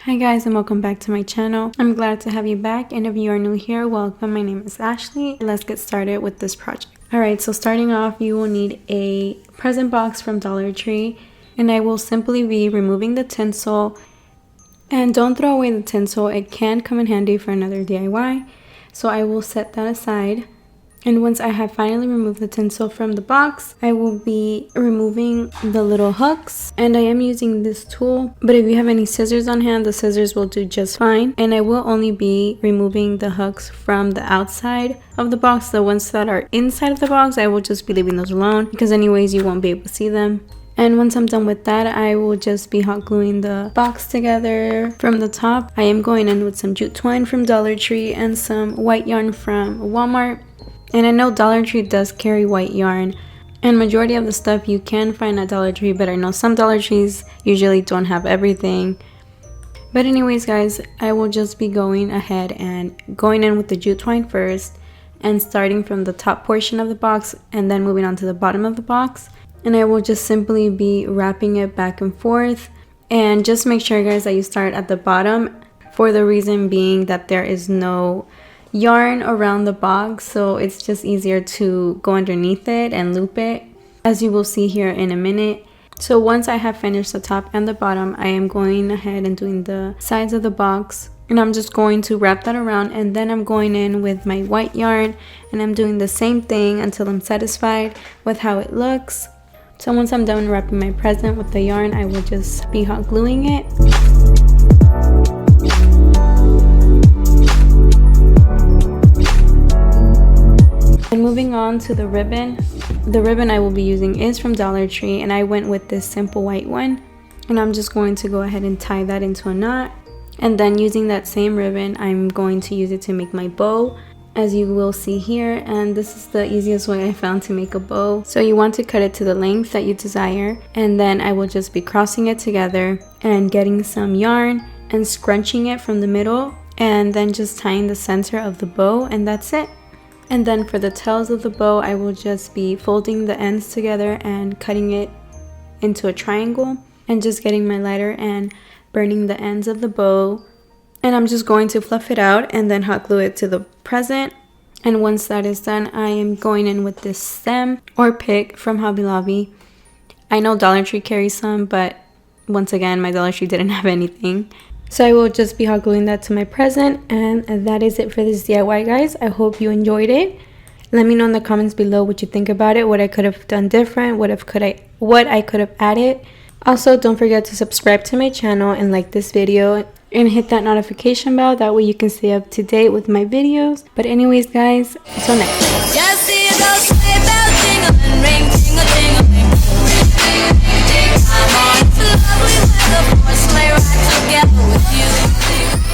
Hi guys, and welcome back to my channel. I'm glad to have you back, and if you are new here, welcome. My name is Ashley. Let's get started with this project. Alright, so starting off, you will need a present box from Dollar Tree, and I will simply be removing the tinsel. And don't throw away the tinsel, it can come in handy for another DIY. So I will set that aside. And once I have finally removed the tinsel from the box, I will be removing the little hooks. And I am using this tool, but if you have any scissors on hand, the scissors will do just fine. And I will only be removing the hooks from the outside of the box. The ones that are inside of the box, I will just be leaving those alone because anyways, you won't be able to see them. And once I'm done with that, I will just be hot gluing the box together from the top. I am going in with some jute twine from Dollar Tree and some white yarn from Walmart. And I know Dollar Tree does carry white yarn, and majority of the stuff you can find at Dollar Tree, but I know some Dollar Trees usually don't have everything. But anyways guys, I will just be going ahead and going in with the jute twine first and starting from the top portion of the box and then moving on to the bottom of the box. And I will just simply be wrapping it back and forth, and just make sure guys that you start at the bottom, for the reason being that there is no yarn around the box, so it's just easier to go underneath it and loop it, as you will see here in a minute. So once I have finished the top and the bottom, I am going ahead and doing the sides of the box, and I'm just going to wrap that around, and then I'm going in with my white yarn and I'm doing the same thing until I'm satisfied with how it looks. So once I'm done wrapping my present with the yarn, I will just be hot gluing it. And moving on to the ribbon. The ribbon I will be using is from Dollar Tree, and I went with this simple white one. And I'm just going to go ahead and tie that into a knot. And then using that same ribbon, I'm going to use it to make my bow, as you will see here. And this is the easiest way I found to make a bow. So you want to cut it to the length that you desire. And then I will just be crossing it together and getting some yarn and scrunching it from the middle. And then just tying the center of the bow, and that's it. And then for the tails of the bow, I will just be folding the ends together and cutting it into a triangle and just getting my lighter and burning the ends of the bow. And I'm just going to fluff it out and then hot glue it to the present. And once that is done, I am going in with this stem or pick from Hobby Lobby. I know Dollar Tree carries some, but once again, my Dollar Tree didn't have anything. So I will just be hot gluing that to my present, and that is it for this DIY guys. I hope you enjoyed it. Let me know in the comments below what you think about it, what I could have done different, what I could have added. Also, don't forget to subscribe to my channel and like this video and hit that notification bell, that way you can stay up to date with my videos. But anyways guys, until next time. Just see those sleigh bells jingling, ring, tingle, tingling. I'm on to lovely weather for a sleigh ride together with you.